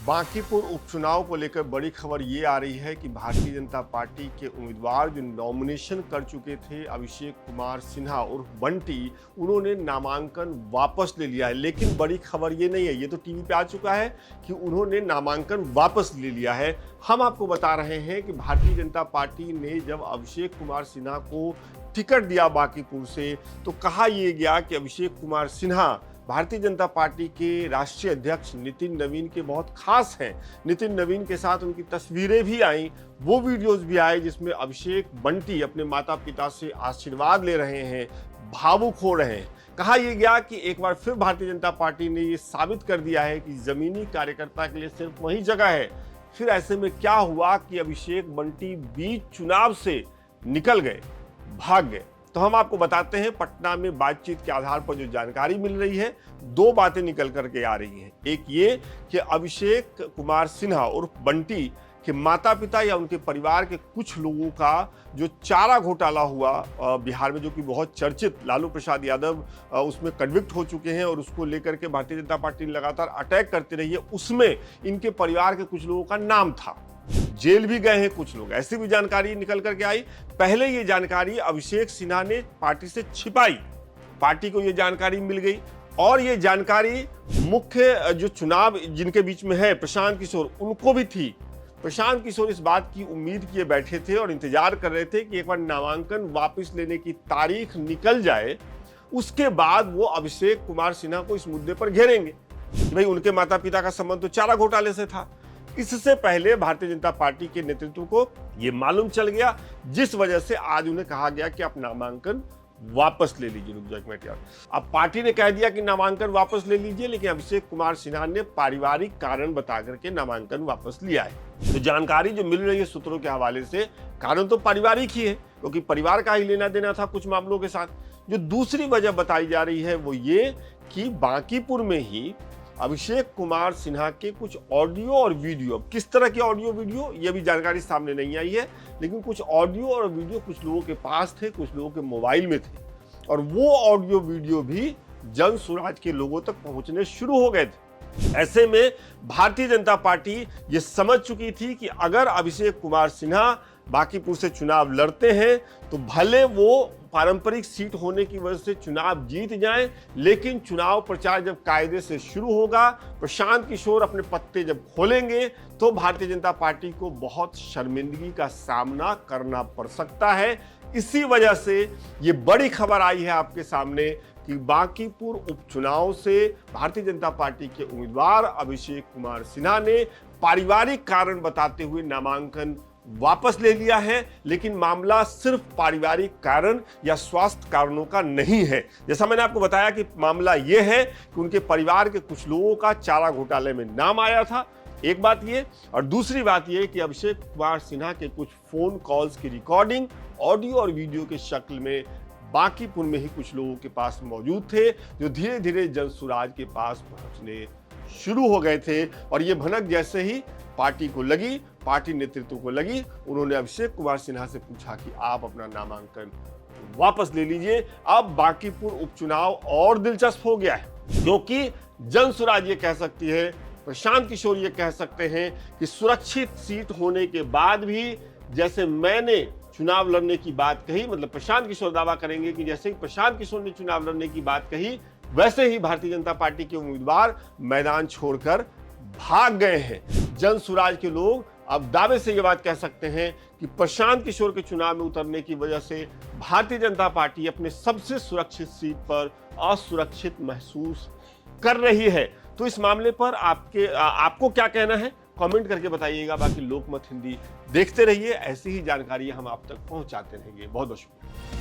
बांकीपुर उपचुनाव को लेकर बड़ी खबर ये आ रही है कि भारतीय जनता पार्टी के उम्मीदवार जो नॉमिनेशन कर चुके थे अभिषेक कुमार सिन्हा उर्फ बंटी, उन्होंने नामांकन वापस ले लिया है। लेकिन बड़ी खबर ये नहीं है, ये तो टीवी पे आ चुका है कि उन्होंने नामांकन वापस ले लिया है। हम आपको बता रहे हैं कि भारतीय जनता पार्टी ने जब अभिषेक कुमार सिन्हा को टिकट दिया बांकीपुर से, तो कहा यह गया कि अभिषेक कुमार सिन्हा भारतीय जनता पार्टी के राष्ट्रीय अध्यक्ष नितिन नवीन के बहुत खास हैं। नितिन नवीन के साथ उनकी तस्वीरें भी आई, वो वीडियोस भी आए जिसमें अभिषेक बंटी अपने माता पिता से आशीर्वाद ले रहे हैं, भावुक हो रहे हैं। कहा यह गया कि एक बार फिर भारतीय जनता पार्टी ने ये साबित कर दिया है कि जमीनी कार्यकर्ता के लिए सिर्फ वही जगह है। फिर ऐसे में क्या हुआ कि अभिषेक बंटी बीच चुनाव से निकल गए, भाग गए। तो हम आपको बताते हैं, पटना में बातचीत के आधार पर जो जानकारी मिल रही है, दो बातें निकल करके आ रही हैं। एक ये कि अभिषेक कुमार सिन्हा उर्फ बंटी के माता पिता या उनके परिवार के कुछ लोगों का जो चारा घोटाला हुआ बिहार में, जो कि बहुत चर्चित, लालू प्रसाद यादव उसमें कन्विक्ट हो चुके हैं और उसको लेकर के भारतीय जनता पार्टी लगातार अटैक करती रही है, उसमें इनके परिवार के कुछ लोगों का नाम था। जेल भी गए हैं कुछ लोग, ऐसी भी जानकारी निकल करके आई। पहले ये जानकारी अभिषेक सिन्हा ने पार्टी से छिपाई, पार्टी को ये जानकारी मिल गई और ये जानकारी मुख्य जो चुनाव जिनके बीच में है प्रशांत किशोर, उनको भी थी। प्रशांत किशोर इस बात की उम्मीद किए बैठे थे और इंतजार कर रहे थे कि एक बार नामांकन वापस लेने की तारीख निकल जाए, उसके बाद वो अभिषेक कुमार सिन्हा को इस मुद्दे पर घेरेंगे। भाई उनके माता पिता का संबंध तो चारा घोटाले से था। इससे पहले भारतीय जनता पार्टी के नेतृत्व को यह मालूम चल गया, जिस वजह से आज उन्हें कहा गया कि आप नामांकन वापस ले लीजिए। रुक जाओ एक मिनट यार। अब पार्टी ने कह दिया कि नामांकन वापस ले लीजिए, लेकिन अभिषेक कुमार सिन्हा ने पारिवारिक कारण बता करके नामांकन वापस लिया है। तो जानकारी जो मिल रही है सूत्रों के हवाले से, कारण तो पारिवारिक ही है, क्योंकि परिवार का ही लेना देना था कुछ मामलों के साथ। जो दूसरी वजह बताई जा रही है वो ये कि बांकीपुर में ही अभिषेक कुमार सिन्हा के कुछ ऑडियो और वीडियो, किस तरह के ऑडियो वीडियो ये भी जानकारी सामने नहीं आई है, लेकिन कुछ ऑडियो और वीडियो कुछ लोगों के पास थे, कुछ लोगों के मोबाइल में थे और वो ऑडियो वीडियो भी जन स्वराज के लोगों तक पहुंचने शुरू हो गए थे। ऐसे में भारतीय जनता पार्टी ये समझ चुकी थी कि अगर अभिषेक कुमार सिन्हा बांकीपुर से चुनाव लड़ते हैं तो भले वो पारंपरिक सीट होने की वजह से चुनाव जीत जाएं, लेकिन चुनाव प्रचार जब कायदे से शुरू होगा, प्रशांत किशोर अपने पत्ते जब खोलेंगे, तो भारतीय जनता पार्टी को बहुत शर्मिंदगी का सामना करना पड़ सकता है। इसी वजह से ये बड़ी खबर आई है आपके सामने कि बांकीपुर उपचुनाव से भारतीय जनता पार्टी के उम्मीदवार अभिषेक कुमार सिन्हा ने पारिवारिक कारण बताते हुए नामांकन वापस ले लिया है। लेकिन मामला सिर्फ पारिवारिक कारण या स्वास्थ्य कारणों का नहीं है। जैसा मैंने आपको बताया कि मामला यह है कि उनके परिवार के कुछ लोगों का चारा घोटाले में नाम आया था, एक बात ये, और दूसरी बात ये कि अभिषेक कुमार सिन्हा के कुछ फोन कॉल्स की रिकॉर्डिंग ऑडियो और वीडियो के शक्ल में बांकीपुर में ही कुछ लोगों के पास मौजूद थे, जो धीरे धीरे जनसुराज के पास पहुंचने शुरू हो गए थे। और ये भनक जैसे ही पार्टी को लगी, पार्टी नेतृत्व को लगी, उन्होंने अभिषेक कुमार सिन्हा से पूछा कि आप अपना नामांकन वापस ले लीजिए। अब बांकीपुर उपचुनाव और दिलचस्प हो गया है, क्योंकि जनसुराज ये कह सकती है, प्रशांत किशोर ये कह सकते हैं कि सुरक्षित सीट होने के बाद भी, जैसे मैंने चुनाव लड़ने की बात कही, मतलब प्रशांत किशोर दावा करेंगे कि जैसे ही प्रशांत किशोर ने चुनाव लड़ने की बात कही, वैसे ही भारतीय जनता पार्टी के उम्मीदवार मैदान छोड़कर भाग गए हैं। जनसुराज के लोग अब दावे से ये बात कह सकते हैं कि प्रशांत किशोर के चुनाव में उतरने की वजह से भारतीय जनता पार्टी अपने सबसे सुरक्षित सीट पर असुरक्षित महसूस कर रही है। तो इस मामले पर आपको क्या कहना है, कमेंट करके बताइएगा। बाकी लोकमत हिंदी देखते रहिए, ऐसी ही जानकारी हम आप तक पहुंचाते रहेंगे। बहुत बहुत शुक्रिया।